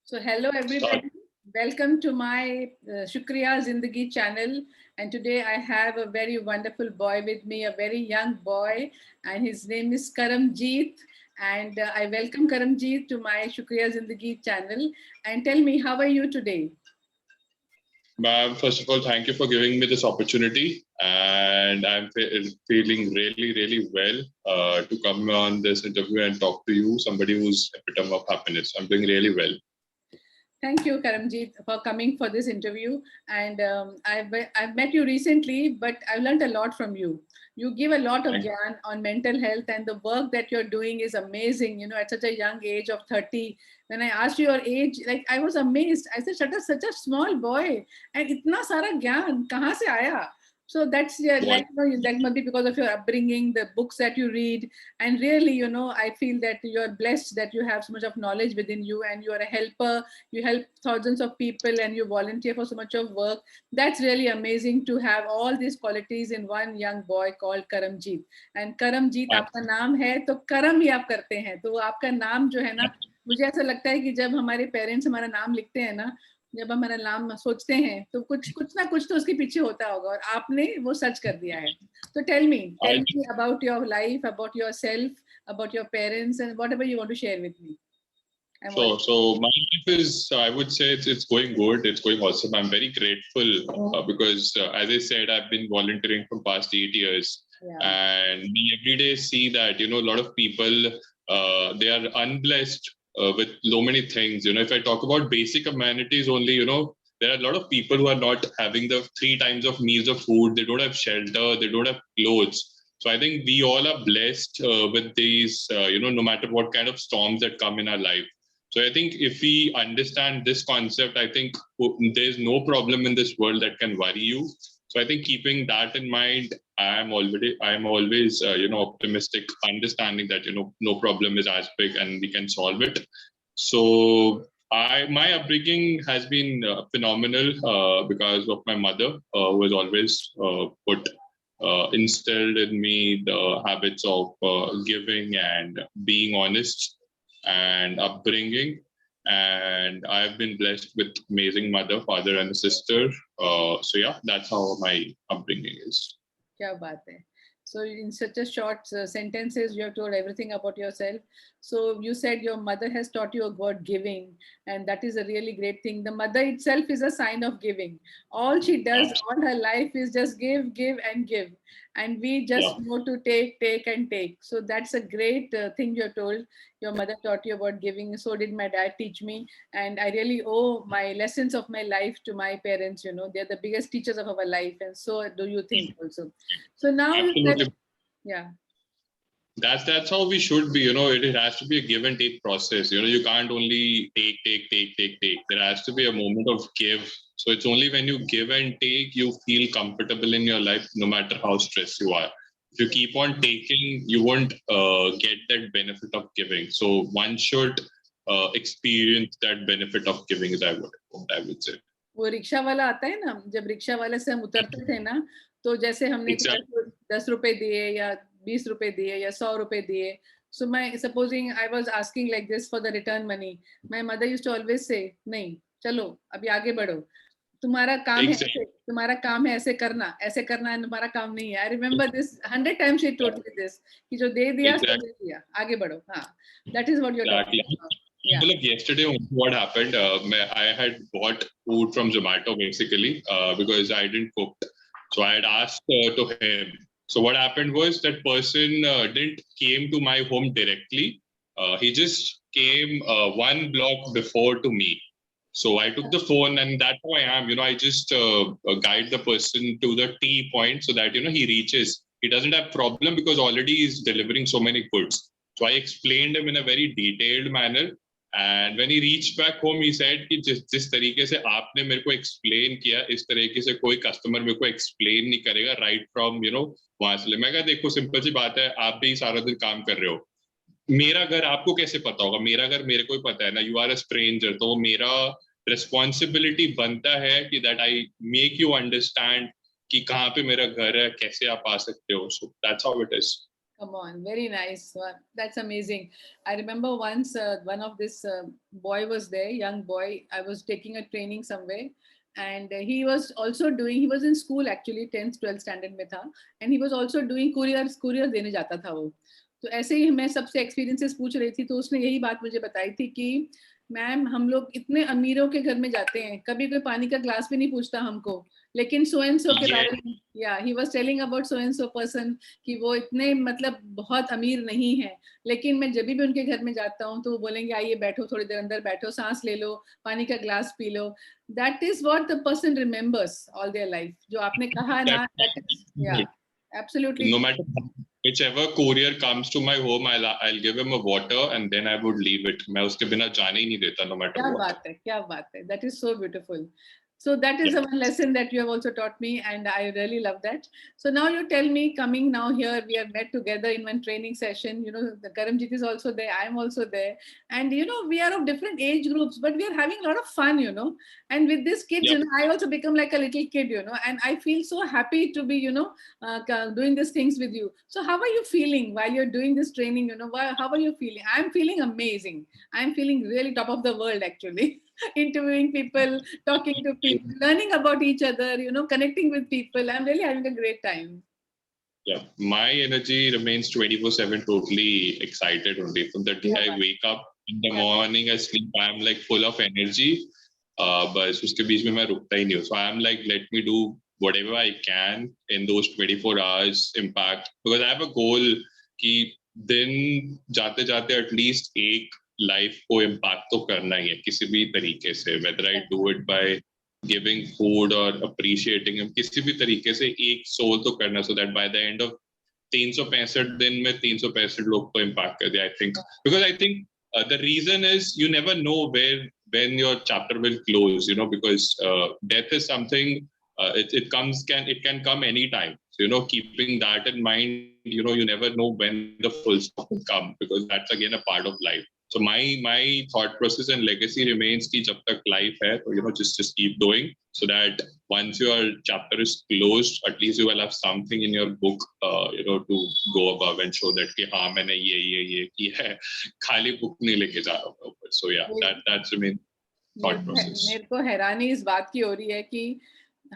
So hello Start. everybody, welcome to my Shukriya Zindagi channel, and today I have a very wonderful boy with me, a very young boy, and his name is Karamjeet, and I welcome Karamjeet to my Shukriya Zindagi channel. And tell me, how are you today? Ma'am, first of all, thank you for giving me this opportunity, and I'm feeling really well to come on this interview and talk to you, somebody who's epitome of happiness. I'm doing really well. Thank you, Karamjeet, for coming for this interview. And I've met you recently, but I've learned a lot from you. You give a lot of Thank gyan on mental health, and the work that you're doing is amazing. You know, at such a young age of 30, when I asked you your age, like I was amazed. I said, "Shut up, such a small boy, and itna sara gyan, kahan se aaya?" So that's your you. like, you know, that must be because of your upbringing, the books that you read, and really, you know, I feel that you're blessed that you have so much of knowledge within you, and you're a helper. You help thousands of people and you volunteer for so much of work. That's really amazing to have all these qualities in one young boy called Karamjeet. And Karamjeet Thank आपका नाम है तो कर्म ही आप करते हैं, तो आपका नाम जो है ना, मुझे ऐसा लगता है कि जब हमारे पेरेंट्स हमारा नाम लिखते हैं ना, जब हमारा नाम सोचते हैं तो कुछ कुछ ना कुछ तो उसके पीछे होता होगा, और आपने वो सच कर दिया है. तो tell I, me about your life, about yourself, about your parents, and whatever you want to share with me. I'm all. so my life is, I would say it's going good. It's going awesome. I'm very grateful because, as I said, I've been volunteering for past 8 years, Yeah. and we every day see that a lot of people they are unblessed with so many things. If I talk about basic amenities only, there are a lot of people who are not having the 3 times of meals of food. They don't have shelter. They don't have clothes. So I think we all are blessed with these, no matter what kind of storms that come in our life. So I think if we understand this concept, I think there's no problem in this world that can worry you. So I think keeping that in mind, I'm always optimistic, understanding that no problem is as big and we can solve it. So my upbringing has been phenomenal because of my mother, who has always instilled in me the habits of giving and being honest and upbringing. And I've been blessed with amazing mother, father, and a sister. So yeah, that's how my upbringing is. क्या बात है. So in such a short sentences, you have told everything about yourself. So you said your mother has taught you about giving, and that is a really great thing. The mother itself is a sign of giving. All she does all her life is just give, and give. And we just Yeah. know to take, and take. So that's a great thing you're told. Your mother taught you about giving. So did my dad teach me. And I really owe my lessons of my life to my parents. You know, they're the biggest teachers of our life. And so do you think also. So now you said, Absolutely. yeah. That's how we should be. It has to be a give and take process. You can't only take. There has to be a moment of give. So it's only when you give and take you feel comfortable in your life, no matter how stressed you are. If you keep on taking, you won't get that benefit of giving. So one should experience that benefit of giving, is what I would say. वो rickshaw वाला आता है ना, जब rickshaw वाले से हम उतरते थे ना, तो जैसे हमने Exactly. 10 रुपए दिए या 20 रुपए दिए या 100 रुपए दिए. So my supposing I was asking like this for the return money, my mother used to always say, नहीं, चलो अभी आगे बढ़ो. तुम्हारा काम है Exactly. ऐसे, तुम्हारा काम है ऐसे करना है, तुम्हारा काम नहीं है. I remember this 100 times she told me this, कि जो दे दिया सो दे दिया, आगे बढ़ो. हाँ, that is what you're talking Exactly. about. Yeah. Yesterday, what happened? I had bought food from Zomato basically because I didn't cook. So I had asked to him. So what happened was that person didn't came to my home directly. He just came one block before to me. So I took the phone, and that's how I am. I just guide the person to the T point so that he reaches. He doesn't have problem because already he's delivering so many goods. So I explained him in a very detailed manner. And when he reached back home, he said कि जिस तरीके से आपने मेरे को explain किया, इस तरीके से कोई customer मेरे को explain नहीं करेगा right from वहां से. मैं कहा देखो सिंपल सी बात है, आप भी सारा दिन काम कर रहे हो. मेरा घर आपको कैसे पता होगा? मेरा घर मेरे को ही पता है ना. You are a stranger. तो मेरा responsibility बनता है कि that I make you understand कि कहाँ पे मेरा घर है, कैसे आप आ सकते हो. So that's how it is. Come on, very nice. That's amazing. I remember once one of this boy was there, young boy. I was taking a training somewhere, and he was also doing. He was in school actually, 10th 12th standard में था, and he was also doing courier देने जाता था वो. तो ऐसे ही मैं सबसे एक्सपीरियंसेस पूछ रही थी, तो उसने यही बात मुझे बताई थी कि मैम हम लोग इतने अमीरों के घर में जाते हैं, कभी कोई पानी का ग्लास भी नहीं पूछता हमको, लेकिन सो एंड सो के Yeah. बारे में, या he was telling about so and so person कि वो इतने मतलब बहुत अमीर नहीं है, लेकिन मैं जब भी उनके घर में जाता हूँ तो वो बोलेंगे आइए बैठो, थोड़ी देर अंदर बैठो, सांस ले लो, पानी का glass P low. That is what the person remembers all their life. जो आपने कहा That, ना, दैट इज या absolutely. no matter whichever courier comes to my home, I'll give him a water and then I would leave it. मैं उसके बिना जाने ही नहीं देता, no matter क्या what. बात है, क्या बात है. That is so beautiful. So that is Yeah. one lesson that you have also taught me, and I really love that. So now you tell me, coming now here, we have met together in one training session. You know, the Karamjit is also there, I am also there, and you know, we are of different age groups, but we are having a lot of fun. You know, and with these kids, Yep. you know, I also become like a little kid. You know, and I feel so happy to be, you know, doing these things with you. So how are you feeling while you're doing this training? You know, how are you feeling? I'm feeling amazing. I'm feeling really top of the world actually. Interviewing people, talking to people, learning about each other, you know, connecting with people. I'm really having a great time. Yeah, my energy remains 24/7, totally excited only. From the day Yeah, I but- wake up in the yeah. morning, I sleep, I'm like full of energy. But उसके बीच में मैं रुकता ही नहीं हूँ. So I'm like, let me do whatever I can in those 24 hours impact, because I have a goal कि दिन जाते जाते at least एक life को impact तो करना ही है किसी भी तरीके से, whether I do it by giving food or appreciating him, किसी भी तरीके से एक soul तो करना, so that by the end of 365 दिन में 365 लोग को impact कर दे. I think because I think the reason is you never know when your chapter will close, you know, because death is something, it can come anytime. So, you know, keeping that in mind, you know, you never know when the full stop will come, because that's again a part of life. So my thought process and legacy remains कि जब तक life है, so, you know, just keep doing, so that once your chapter is closed, at least you will have something in your book, you know, to go above and show that कि हाँ मैंने ये किया है, खाली book नहीं लेके जा रहा हूँ ऊपर. So yeah, that's the main thought process. मेरे को हैरानी इस बात की हो रही है कि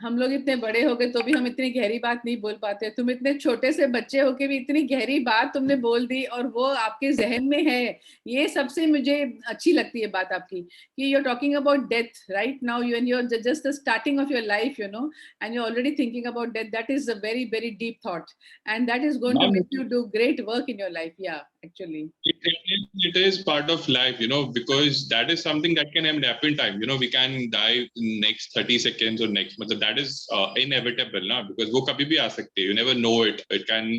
हम लोग इतने बड़े हो गए तो भी हम इतनी गहरी बात नहीं बोल पाते. तुम इतने छोटे से बच्चे होके भी इतनी गहरी बात तुमने बोल दी, और वो आपके जहन में है. ये सबसे मुझे अच्छी लगती है बात आपकी कि you are talking about death right now, you and you are just the starting of your life, you know, and you already thinking about death. That is a very very deep thought, and that is going to make you do great work in your life. Yeah, actually. It is part of life, you know, because that is something that can happen in time. You know, we can die in next 30 seconds or next, but that is inevitable, na? Because wo kabhi bhi aa sakte. You never know it. It can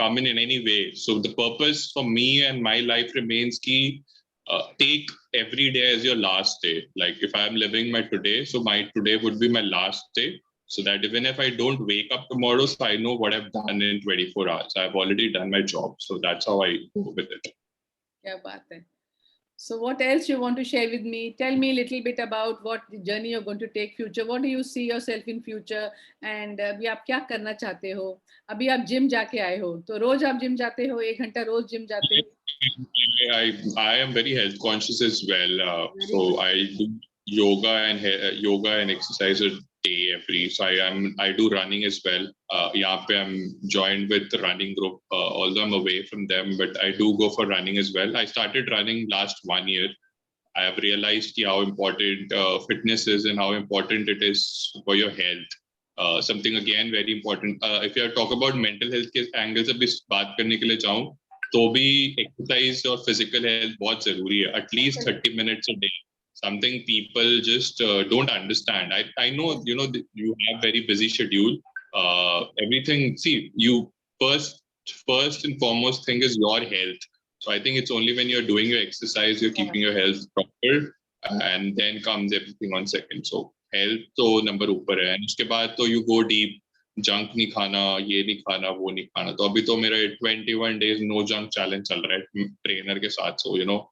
come in any way. So the purpose for me and my life remains ki take every day as your last day. Like if I'm living my today, so my today would be my last day. So that even if I don't wake up tomorrow, so I know what I've done in 24 hours. I've already done my job. So that's how I go with it. क्या बात है. So what else you want to share with me? Tell me a little bit about what journey you're going to take future. What do you see yourself in future? And अभी आप क्या करना चाहते हो? अभी आप जिम जाके आए हो, तो रोज आप जिम जाते हो, 1 घंटा रोज जिम जाते हो? I am very health conscious as well. Very So good. I do yoga and exercise a day every. So I do running as well. यहाँ पे I'm joined with the running group. Although I'm away from them, but I do go for running as well. I started running last 1 year. I have realized how important fitness is and how important it is for your health. Something again very important. If you talk about mental health के angle से भी बात करने के लिए चाहूँ, तो भी exercise और physical health बहुत जरूरी है. At least 30 minutes a day. Something people just don't understand. I know, you know, you have very busy schedule. Everything. See, you first and foremost thing is your health. So I think it's only when you're doing your exercise, you're keeping your health proper, and then comes everything on second. So health तो number ऊपर है, and उसके बाद तो you go deep. Junk नहीं खाना, ये नहीं खाना, वो नहीं खाना. तो अभी तो मेरा 21 days नो जंक चैलेंज चल रहा है ट्रेनर के साथ. So you know,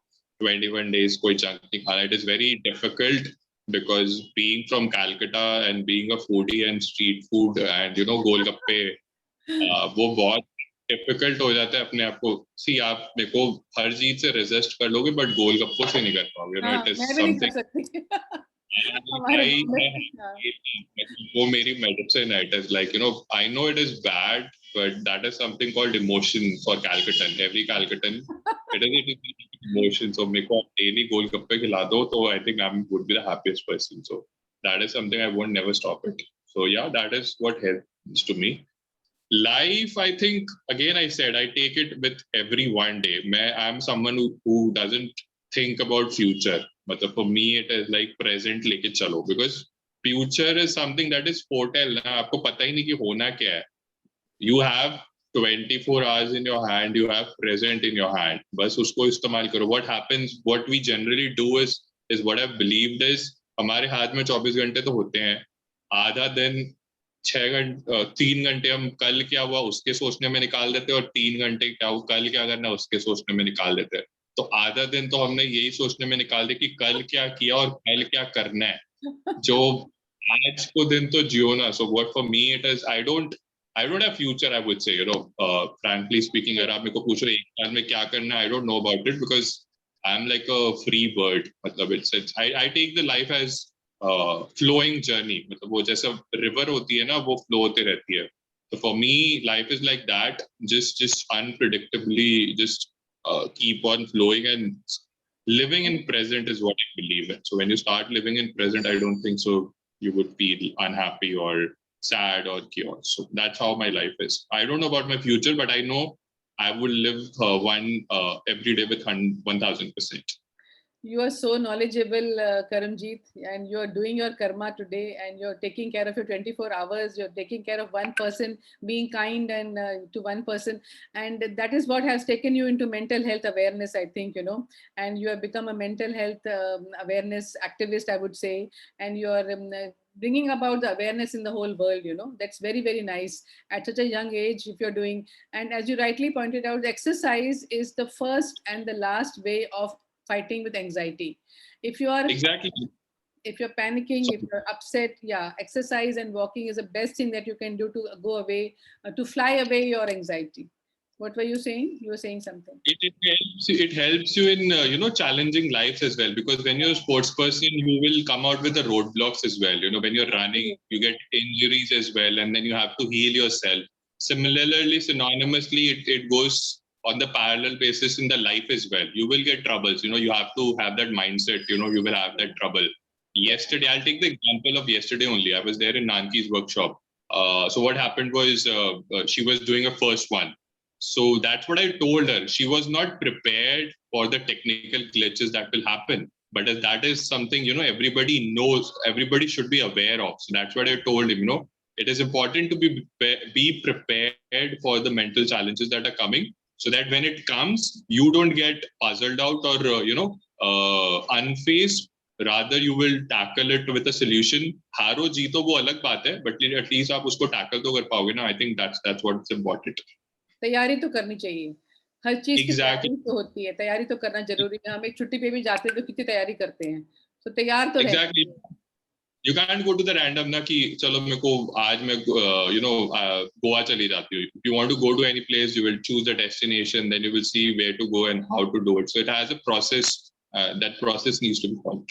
21 days कोई जंक नहीं खाना. It is very difficult because being from Calcutta and being a foodie and street food and you know गोलगप्पे, वो बहुत डिफिकल्ट हो जाता है अपने आप को. सी, आप मेरे को हर चीज से रेजिस्ट कर लोगे बट गोलगप्पों से नहीं कर पाओगे. हाँ, इट इज मैं भी नहीं कर समथिंग. सकती. हमारे बॉम्बे. हाँ. वो मेरी मेडिसिन है. It is like I know it is bad but that is something called emotion for Calcuttan. Every Calcuttan, it is emotion. So मेरे को daily गोलगप्पे खिला दो तो I think I would be the happiest person. So that is something I won't never stop it. So yeah, that is what helps to me. Life, I think, again I said, I take it with every one day. I'm someone who doesn't think about future. But for me, it is like present लेके चलो, because future is something that is foretell ना. आपको पता ही नहीं कि होना क्या है. You have 24 hours in your hand, you have present in your hand. बस उसको इस्तेमाल करो. What happens, what we generally do is what I've believed is, हमारे हाथ में 24 घंटे तो होते हैं. आधा दिन 3 घंटे हम कल क्या हुआ उसके सोचने में निकाल देते हैं, और 3 घंटे क्या हुआ कल क्या करना उसके सोचने में निकाल देते हैं. तो आधा दिन तो हमने यही सोचने में निकाल दिया कि कल क्या किया और कल क्या करना है. जो आज को दिन तो जियो ना. So what for me it is, I don't have future, I would say, frankly speaking. अगर आप मेरे को पूछो एक साल में क्या करना है, I don't know about it, because I'm like a free bird. मतलब I take the life as flowing journey. मतलब वो जैसे river होती है ना, वो flow होते रहती है. So for me, life is like that, just unpredictably, just keep on flowing, and living in present is what I believe in. So when you start living in present, I don't think so you would feel unhappy or sad or chaos. So that's how my life is. I don't know about my future, but I know I will live every day with 1000%. You are so knowledgeable, Karamjeet, and you are doing your karma today, and you're taking care of your 24 hours. You're taking care of one person, being kind and to one person, and that is what has taken you into mental health awareness, I think, and you have become a mental health awareness activist, I would say, and you are bringing about the awareness in the whole world. That's very, very nice at such a young age, if you're doing. And as you rightly pointed out, exercise is the first and the last way of fighting with anxiety. If you are Exactly. if you're panicking, if you're upset, yeah, exercise and walking is the best thing that you can do to go away, to fly away your anxiety. What were you saying? You were saying something. It helps you in challenging lives as well, because when you're a sports person, you will come out with the roadblocks as well. When you're running, you get injuries as well, and then you have to heal yourself. Similarly, synonymously, it goes on the parallel basis in the life as well. You will get troubles. You have to have that mindset. You will have that trouble. Yesterday, I'll take the example of yesterday only. I was there in Nanki's workshop. So what happened was she was doing a first one. So that's what I told her. She was not prepared for the technical glitches that will happen. But that is something, everybody knows, everybody should be aware of. So that's what I told him, it is important to be prepared for the mental challenges that are coming, so that when it comes, you don't get puzzled out or, unfazed. Rather, you will tackle it with a solution. Haro jeeto wo alag baat hai, but at least aap usko tackle to kar paoge na. I think that's what's important. तैयारी तो करनी चाहिए. हर चीज की Exactly. तैयारी तो होती है. तैयारी तो करना जरूरी है. हम एक छुट्टी पे भी जाते हैं तो कितनी तैयारी करते हैं. तो तैयार तो Exactly. You can't go to the random ना कि चलो मेरे को आज मैं गोवा चली जाती हूँ. If you want to go to any place, you will choose the destination, then you will see where to go and how to do it. So it has a process. That process needs to be followed.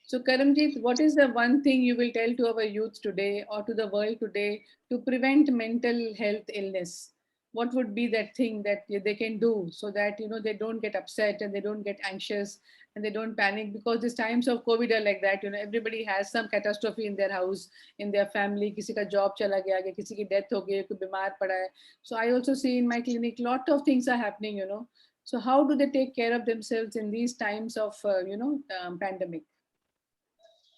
So Karamjeet, what is the one thing you will tell to our youth today or to the world today to prevent mental health illness? What would be that thing that they can do so that they don't get upset and they don't get anxious and they don't panic? Because these times of COVID are like that. Everybody has some catastrophe in their house, in their family. किसी का job चला गया, किसी की death हो गई, कोई बीमार पड़ा है. So I also see in my clinic lot of things are happening. So how do they take care of themselves in these times of pandemic?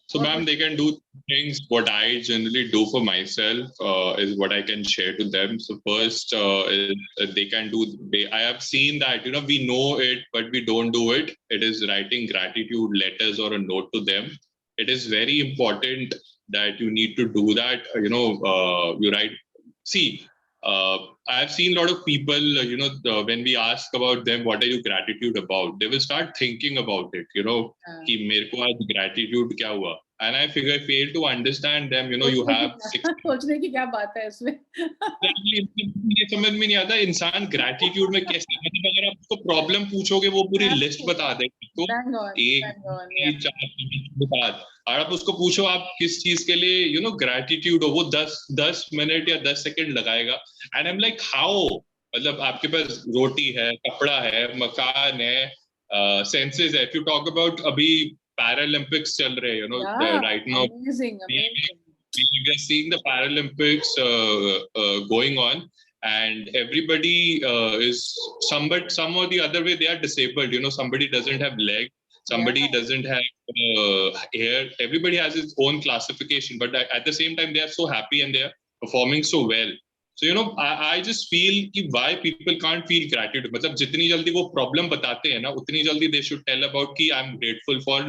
So, ma'am, they can do things. What I generally do for myself is what I can share to them. So, first, is they can do. I have seen that we know it, but we don't do it. It is writing gratitude letters or a note to them. It is very important that you need to do that. You write. See, I've seen a lot of people. When we ask about them, what are you gratitude about? They will start thinking about it. कि मेरे को आज gratitude क्या हुआ? and I figure I fail to understand them. You know, you have 6 सोचने की क्या बात है इसमें? ये समझ में नहीं आता इंसान ग्रैटिट्यूड में कैसे, मतलब अगर आप उसको प्रॉब्लम पूछोगे वो पूरी लिस्ट बता देगा तो Bang on, एक bang on, ये yeah. 4 और आप उसको पूछो आप किस चीज के लिए यू नो ग्रैटिट्यूड हो, वो 10 मिनट या 10 सेकंड लगाएगा. And I am like how, मतलब आपके पास रोटी है, कपड़ा है, मकान है, सेंसेस है. इफ यू टॉक अबाउट अभी पैरालंपिक्स चल रहे हैं, you know Yeah, right now amazing, amazing. we are seeing the Paralympics going on, and everybody is some or the other way they are disabled. You know, somebody doesn't have leg, somebody Yeah. doesn't have hair. Everybody has his own classification, but at the same time they are so happy and they are performing so well. So you know, I just feel कि why people can't feel gratitude. मतलब जितनी जल्दी वो problem बताते हैं ना, उतनी जल्दी they should tell about कि I'm grateful for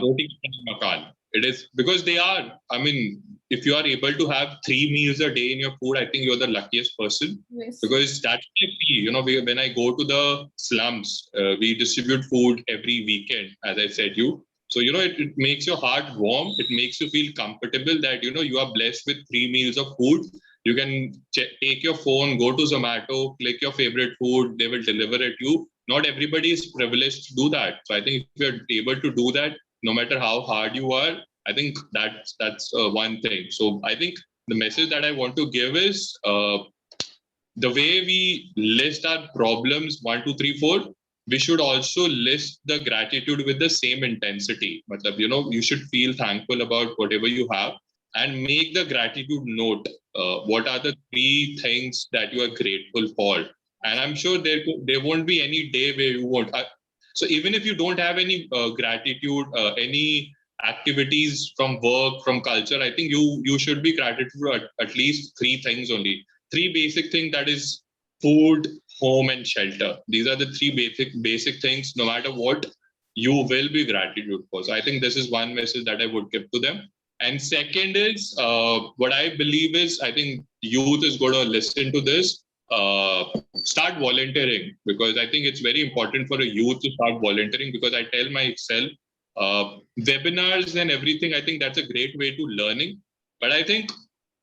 roti makan. It is because they are. I mean, if you are able to have 3 meals a day in your food, I think you're the luckiest person. Yes. Because that's what I feel. You know, when I go to the slums, we distribute food every weekend, as I said you. So, you know, it makes your heart warm. It makes you feel comfortable that, you know, you are blessed with 3 meals of food. You can take your phone, go to Zomato, click your favorite food. They will deliver it to you. Not everybody is privileged to do that. So I think if you're able to do that, no matter how hard you are, I think that's one thing. So I think the message that I want to give is the way we list our problems 1, 2, 3, 4, we should also list the gratitude with the same intensity. Matlab, you know, you should feel thankful about whatever you have and make the gratitude note. What are the 3 things that you are grateful for? And I'm sure there won't be any day where you won't. So even if you don't have any gratitude, any activities from work, from culture, I think you should be gratitude for at least 3 things only. 3 basic things, that is food, home, and shelter. These are the 3 basic things. No matter what, you will be gratitude for. So I think this is one message that I would give to them. And second is what I believe is, I think youth is going to listen to this. Start volunteering, because I think it's very important for a youth to start volunteering, because I tell myself webinars and everything, I think that's a great way to learning. But I think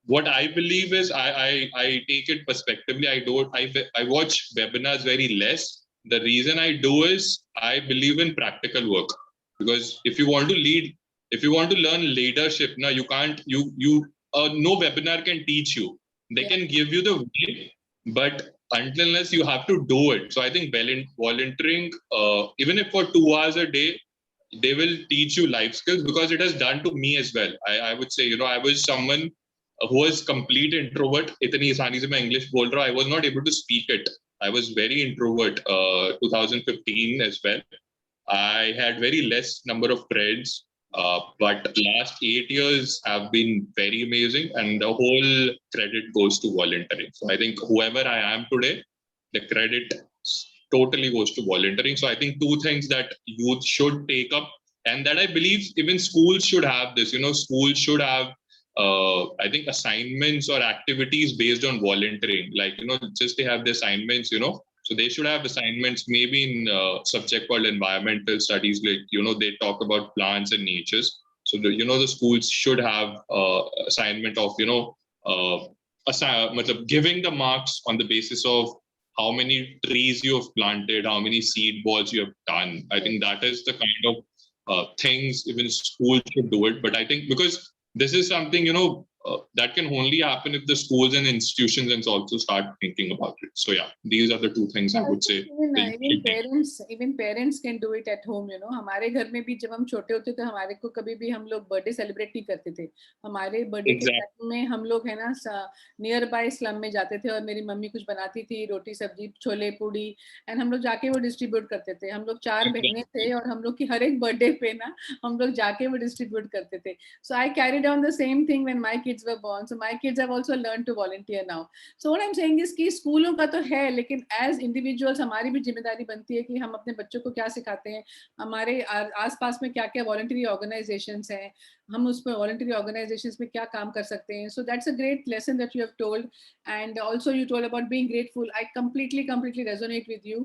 what I believe is I take it prospectively. I watch webinars very less. The reason I do is I believe in practical work, because if you want to lead, if you want to learn leadership, now you can't no webinar can teach you. They can give you the way, but unless you have to do it. So I think volunteering, even if for 2 hours a day, they will teach you life skills, because it has done to me as well. I would say, you know, I was someone who was complete introvert. इतनी आसानी से मैं English बोल रहा हूँ. I was not able to speak it. I was very introvert. 2015 as well. I had very less number of friends. But last 8 years have been very amazing, and the whole credit goes to volunteering. So I think whoever I am today, the credit totally goes to volunteering. So I think 2 things that youth should take up, and that I believe even schools should have this. You know, schools should have I think assignments or activities based on volunteering. Like, you know, just they have the assignments, you know. So they should have assignments maybe in subject called environmental studies. Like, you know, they talk about plants and natures. So, you know, the schools should have assignment of, you know, giving the marks on the basis of how many trees you have planted, how many seed balls you have done. I think that is the kind of things even schools should do it. But I think because this is something, you know, that can only happen if the schools and institutions and also start thinking about it. So yeah, these are the 2 things I would say. Even parents can do it at home, you know. हमारे घर में भी जब हम छोटे होते थे, हमारे को कभी भी हम लोग बर्थडे सेलिब्रेट नहीं करते थे. हमारे बर्थडे के टाइम में हम लोग है ना नियर बाय स्लम में जाते थे, और मेरी मम्मी कुछ बनाती थी, रोटी सब्जी छोले पूड़ी, एंड हम लोग जाके वो डिस्ट्रीब्यूट करते थे. हम लोग 4 बहनें थे, और हम लोग की हर एक बर्थडे पे ना हम लोग जाके वो डिस्ट्रीब्यूट करते थे. So I carried on the same thing when my kids were born. So my kids have also learned to volunteer now. So what I'm saying is कि स्कूलों का तो है, लेकिन as individuals हमारी भी जिम्मेदारी बनती है कि हम अपने बच्चों को क्या सिखाते हैं. हमारे आसपास में क्या क्या voluntary organizations हैं, हम उस पर वॉलंटरी ऑर्गेनाइजेशंस में क्या काम कर सकते हैं. So that's a great lesson that you have told. And also you told about being grateful. I completely resonate with you.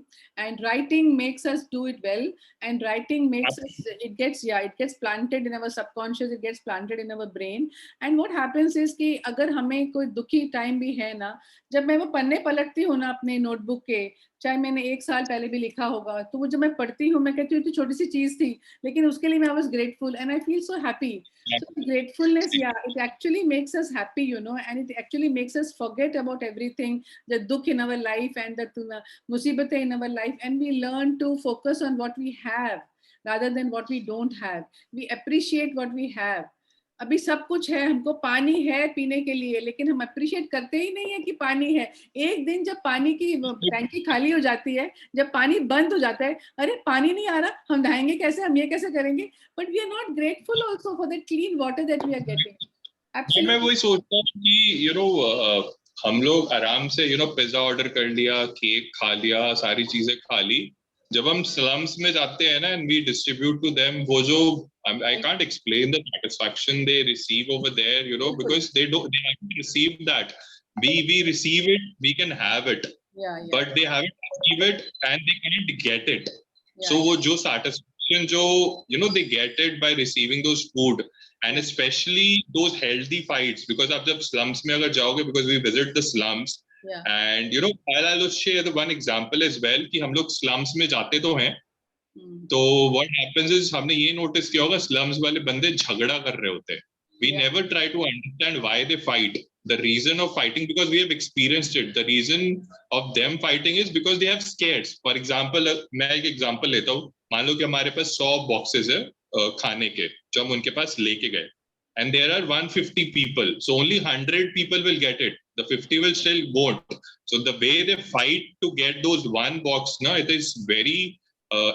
And writing makes us do it well. And writing makes us, it gets planted in our subconscious, it gets planted in our brain. And what happens is कि अगर हमें कोई दुखी time भी है ना, जब मैं वो पन्ने पलटती हूँ ना अपने नोटबुक के, चाहे मैंने 1 साल पहले भी लिखा होगा, तो वो जब मैं पढ़ती हूँ मैं कहती हूँ तो छोटी सी चीज थी, लेकिन उसके लिए मैं I was grateful and I feel so happy. So gratefulness, yeah, it actually makes us happy, and it actually makes us forget about everything, the dukh in our life and the musibat in our life, and we learn to focus on what we have rather than what we don't have. We appreciate what we have. अभी सब कुछ है, हमको पानी है पीने के लिए, लेकिन हम अप्रिशिएट करते ही नहीं है कि पानी है. एक दिन जब पानी की टैंकी खाली हो जाती है, जब पानी बंद हो जाता है, अरे पानी नहीं आ रहा, हम नहाएंगे कैसे, हम ये कैसे करेंगे. But we are not grateful also for the clean water that we are getting. मैं वही सोचता हूँ कि हम लोग आराम से पिज्जा ऑर्डर कर लिया, केक खा लिया, सारी चीजें खा ली. जब हम स्लम्स में जाते हैं ना and we distribute to them, वो जो I can't explain the satisfaction they receive over there, because they haven't received that. We receive it, we can have it, but they haven't received it and they can't get it. So वो जो satisfaction जो they get it by receiving those food, and especially those healthy fights, because आप जब slums में अगर जाओगे, because we visit the slums, and I'll just share the one example as well कि हम लोग slums में जाते तो हैं. तो what happens is, हमने ये नोटिस किया होगा, स्लम्स वाले बंदे झगड़ा कर रहे होते हैं. We never try to understand why they fight, the reason of fighting, because we have experienced it. The reason of them fighting is because they have scares. For example, मैं एक example लेता हूँ. मान लो कि हमारे पास 100 boxes है खाने के, जो हम उनके पास लेके गए, and there are 150 people, so only 100 people will get it. The 50 will still won't. So the way they fight to get those one box, it is very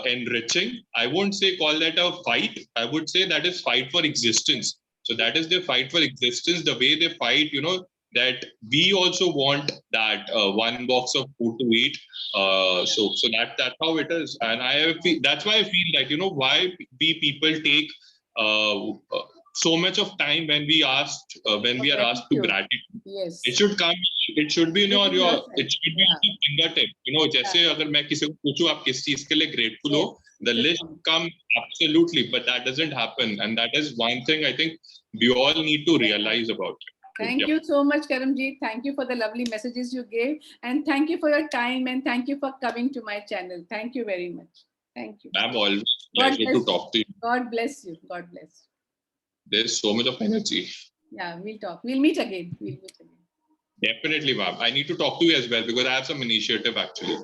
enriching. I won't say call that a fight. I would say that is fight for existence. So that is their fight for existence. The way they fight, that we also want that one box of food to eat. So that's how it is. And that's why I feel that why we people take so much of time when we are asked to gratitude. Yes. It should come. It should be in your it should be in your fingertip. जैसे अगर मैं किसी को पूछूं आप किस चीज के लिए grateful हो, the list come absolutely, but that doesn't happen, and that is one thing I think we all need to realize about it. Thank you so much, Karamjeet. Thank you for the lovely messages you gave, and thank you for your time, and thank you for coming to my channel. Thank you very much. Thank you. Ma'am, always pleasure to talk to you. God bless you. God bless. There's so much of energy. Yeah, we'll talk. We'll meet again. Definitely, ma'am. I need to talk to you as well because I have some initiative actually.